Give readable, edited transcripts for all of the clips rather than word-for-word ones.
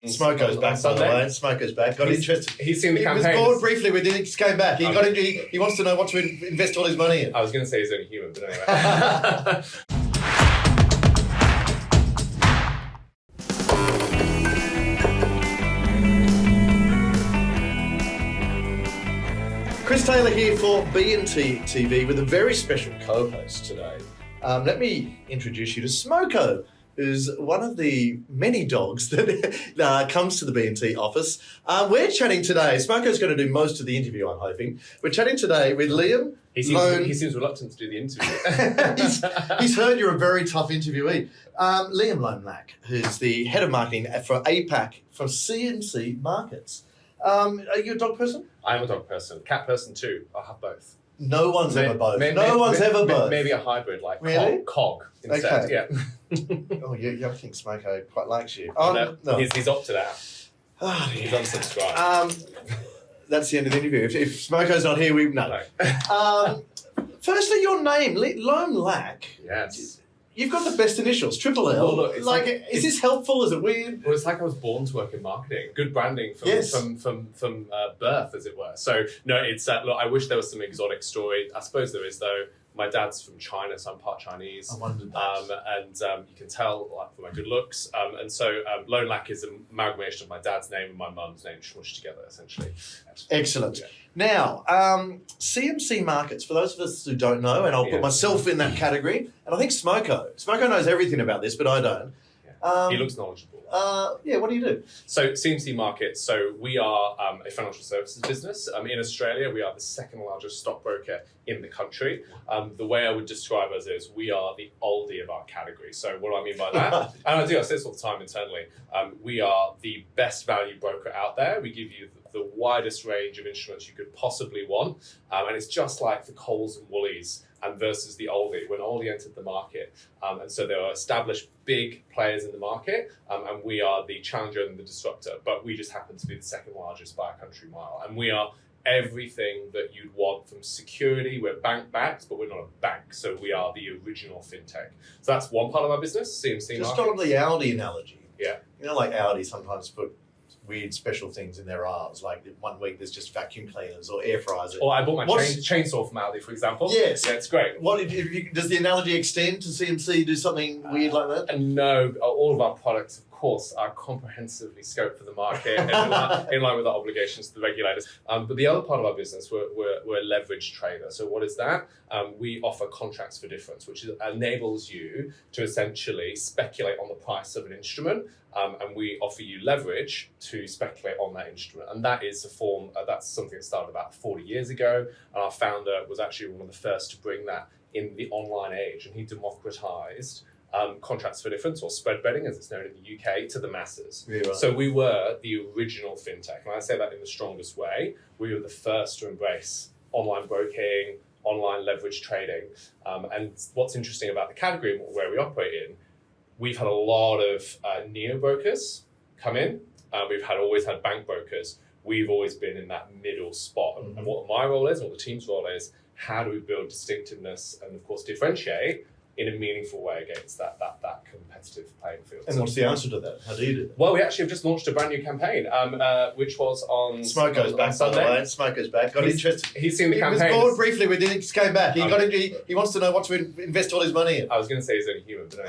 Smoko's back, by the way. Smoko's back. Got interested. He's seen the campaign. He was bored briefly with it. He came back. He wants to know what to invest all his money in. I was going to say he's only human, but anyway. Chris Taylor here for B&T TV with a very special co-host today. Let me introduce you to Smoko, who's one of the many dogs that comes to the B&T office. We're chatting today. Smoko's going to do most of the interview, I'm hoping. We're chatting today with Liam. He seems reluctant to do the interview. he's heard you're a very tough interviewee. Liam Lack, who's the head of marketing for APAC for CMC Markets. Are you a dog person? I'm a dog person. Cat person too. I'll have both. No one's ever both. No one's ever both. Maybe a hybrid, like really? cog instead. Okay. Yeah. Oh, I think Smoko quite likes you. No. He's opted out. Oh, he's unsubscribed. That's the end of the interview. If Smoko's not here, no. Firstly, your name, Lone Lack. Yes. You've got the best initials, triple L. Well, look, is this helpful? Is it weird? Well, it's like I was born to work in marketing. Good branding from birth, as it were. So, no, it's look, I wish there was some exotic story. I suppose there is, though. My dad's from China, so I'm part Chinese. I wondered that. And you can tell from my good looks. And so Lone Lack is an amalgamation of my dad's name and my mum's name smushed together, essentially. Excellent. Yeah. Now, CMC Markets, for those of us who don't know, and I'll put myself in that category, and I think Smoko knows everything about this, but I don't. Yeah. He looks knowledgeable. What do you do? So CMC Markets, so we are a financial services business. In Australia, we are the second largest stockbroker in the country. The way I would describe us is we are the Aldi of our category. So what do I mean by that? And I say this all the time internally. We are the best value broker out there. We give you the widest range of instruments you could possibly want. And it's just like the Coles and Woolies versus the Aldi, when Aldi entered the market. And so there are established big players in the market, and we are the challenger and the disruptor, but we just happen to be the second largest by a country mile. And we are everything that you'd want from security. We're bank backed, but we're not a bank. So we are the original fintech. So that's one part of our business, CMC Markets. Just on the Audi analogy. Yeah. You know, like Audi sometimes put weird special things in their R's, like 1 week there's just vacuum cleaners or air fryers. Or I bought my chainsaw from Aldi, for example. Yes. Yeah, it's great. Does the analogy extend to CMC do something weird like that? And no, all of our products, of course, are comprehensively scoped for the market and in line with our obligations to the regulators. But the other part of our business, we're a leverage trader. So what is that? We offer contracts for difference, which enables you to essentially speculate on the price of an instrument. And we offer you leverage to speculate on that instrument. And that is that's something that started about 40 years ago. And our founder was actually one of the first to bring that in the online age. And he democratized contracts for difference, or spread betting as it's known in the UK, to the masses. Yeah, right. So we were the original fintech. And I say that in the strongest way. We were the first to embrace online broking, online leverage trading. And what's interesting about the category and where we operate in, we've had a lot of neo-brokers come in. We've always had bank brokers. We've always been in that middle spot. Mm-hmm. And what my role is, and what the team's role is, how do we build distinctiveness and, of course, differentiate in a meaningful way against that competitive playing field. And what's the answer to that? How do you do that? Well, we actually have just launched a brand new campaign, which was on Smoko's back, Sunday. By the way. Smoko's back. Got interested. He's seen the campaign. He was bored briefly with it. He came back. He wants to know what to invest all his money in. I was going to say he's only human, but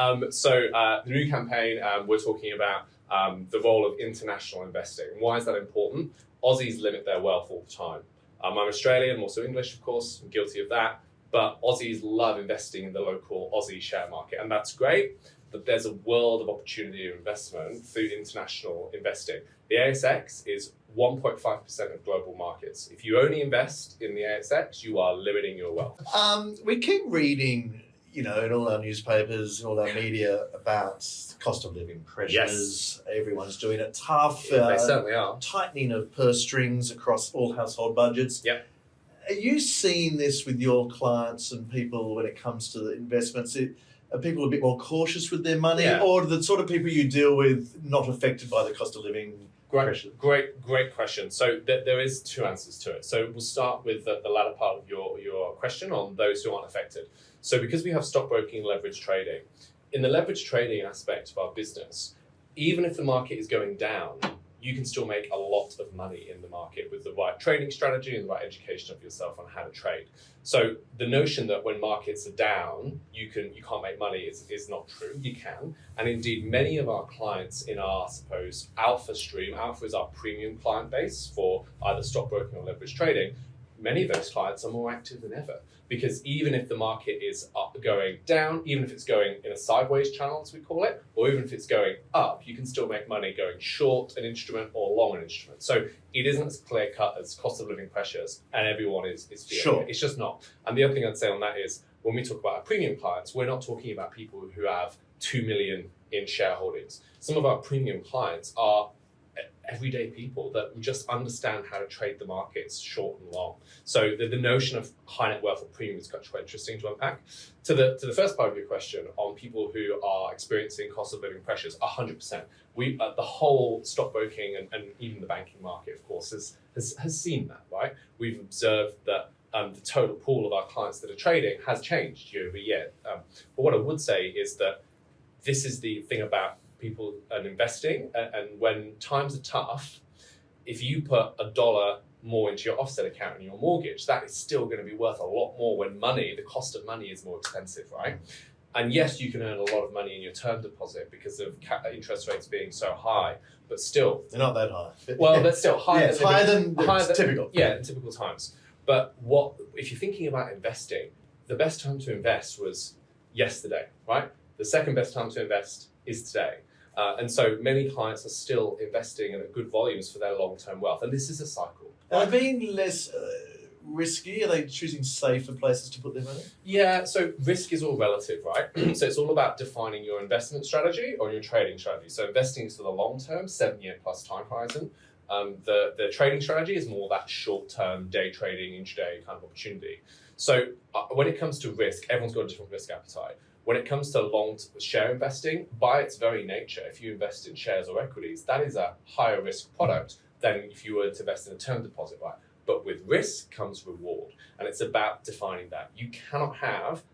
anyway. So the new campaign, we're talking about the role of international investing. Why is that important? Aussies limit their wealth all the time. I'm Australian, I'm also English, of course. I'm guilty of that. But Aussies love investing in the local Aussie share market, and that's great. But there's a world of opportunity of investment through international investing. The ASX is 1.5% of global markets. If you only invest in the ASX, you are limiting your wealth. We keep reading, in all our newspapers, all our media about cost of living pressures. Yes. Everyone's doing it tough. They certainly are. Tightening of purse strings across all household budgets. Yep. Are you seeing this with your clients and people when it comes to the investments? Are people a bit more cautious with their money, or the sort of people you deal with not affected by the cost of living pressure? Great question. So there is two answers to it. So we'll start with the latter part of your question on those who aren't affected. So because we have stockbroking and leverage trading, in the leverage trading aspect of our business, even if the market is going down, you can still make a lot of money in the market with the right trading strategy and the right education of yourself on how to trade. So the notion that when markets are down, you can't make money is not true. You can. And indeed, many of our clients in our, suppose, alpha stream, alpha is our premium client base for either stockbroking or leverage trading, many of those clients are more active than ever. Because even if the market is going down, even if it's going in a sideways channel, as we call it, or even if it's going up, you can still make money going short an instrument or long an instrument. So it isn't as clear cut as cost of living pressures, and everyone is feeling Sure. it. It's just not. And the other thing I'd say on that is, when we talk about our premium clients, we're not talking about people who have 2 million in shareholdings. Some of our premium clients are everyday people that just understand how to trade the markets short and long. So the notion of high net worth or premium is quite interesting to unpack. To the first part of your question on people who are experiencing cost of living pressures, 100%. The whole stockbroking and even the banking market, of course, has seen that, right? We've observed that the total pool of our clients that are trading has changed year over year. But what I would say is that this is the thing about people and investing, and when times are tough, if you put $1 more into your offset account in your mortgage, that is still going to be worth a lot more when the cost of money is more expensive, right? And yes, you can earn a lot of money in your term deposit because of interest rates being so high, but still, They're not that high. well, that's still higher. Yeah, it's higher than typical. Yeah, in typical times. But if you're thinking about investing, the best time to invest was yesterday, right? The second best time to invest is today. And so many clients are still investing in good volumes for their long-term wealth. And this is a cycle. Are they being less risky? Are they choosing safer places to put their money? Yeah, so risk is all relative, right? So it's all about defining your investment strategy or your trading strategy. So investing is for the long term, 7-year plus time horizon. The trading strategy is more that short-term day trading, intraday kind of opportunity. So when it comes to risk, everyone's got a different risk appetite. When it comes to long share investing, by its very nature, if you invest in shares or equities, that is a higher risk product than if you were to invest in a term deposit, right? But with risk comes reward, and it's about defining that. You cannot have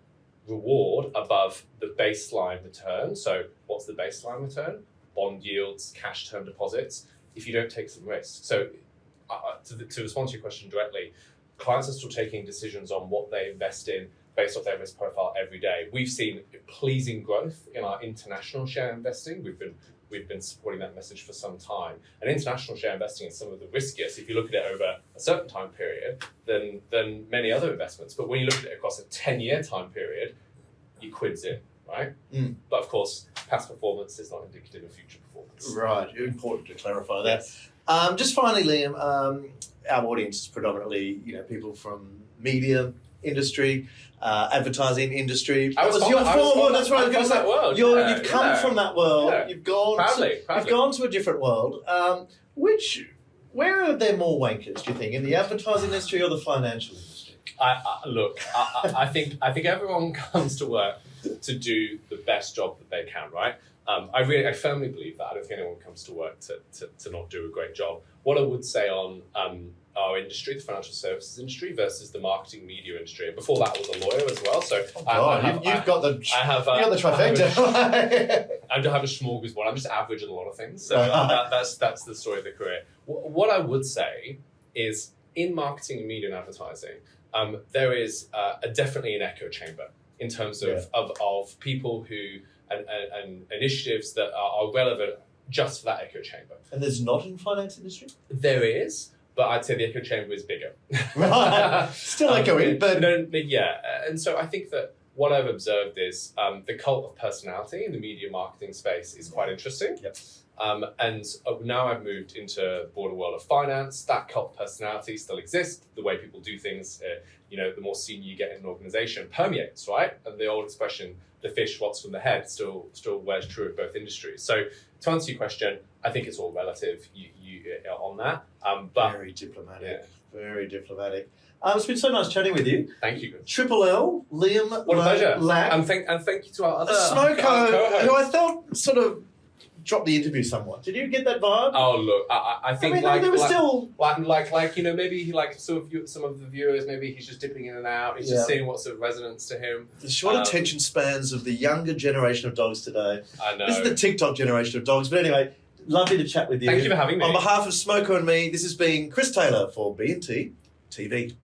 reward above the baseline return. So what's the baseline return? Bond yields, cash term deposits, if you don't take some risk. So to respond to your question directly, clients are still taking decisions on what they invest in based off their risk profile every day. We've seen pleasing growth in our international share investing. We've been supporting that message for some time. And international share investing is some of the riskiest, if you look at it over a certain time period, than many other investments. But when you look at it across a 10-year time period, you quid's in, right? Mm. But of course, past performance is not indicative of future performance. Right, important to clarify that. Yes. Just finally, Liam, our audience is predominantly people from media industry, advertising industry. That's right. You've come from that world. Yeah. You've gone. Proudly. You've gone to a different world. Where are there more wankers? Do you think in the advertising industry or the financial industry? I think everyone comes to work to do the best job that they can, right? I firmly believe that. I don't think anyone comes to work to not do a great job. What I would say on our industry, the financial services industry, versus the marketing media industry. And before that, I was a lawyer as well. So you've got the trifecta. I don't have a smorgasbord. I'm just average at a lot of things. So that's the story of the career. What I would say is, in marketing and media and advertising, there is definitely an echo chamber in terms of people who and initiatives that are relevant just for that echo chamber. And there's not in the finance industry? There is, but I'd say the echo chamber is bigger. Right. Still echoing, but... Yeah, and so I think that what I've observed is the cult of personality in the media marketing space is quite interesting. Yep. And now I've moved into the broader world of finance. That cult of personality still exists. The way people do things, the more senior you get in an organization, permeates, right? And the old expression, the fish rots from the head, still wears true of both industries. So to answer your question, I think it's all relative on that. But very diplomatic. Yeah. Very diplomatic. It's been so nice chatting with you. Thank you. Triple L, Liam. What a pleasure. Lack. And thank you to our other Smoko, who I felt sort of dropped the interview somewhat. Did you get that vibe? Oh look, I think mean, like there was like, still like maybe he like some of the viewers, maybe he's just dipping in and out. He's just seeing what's of resonance to him. the short attention spans of the younger generation of dogs today. I know. This is the TikTok generation of dogs. But anyway, lovely to chat with you. Thank you for having me. On behalf of Smoko and me, this has been Chris Taylor for B&T TV.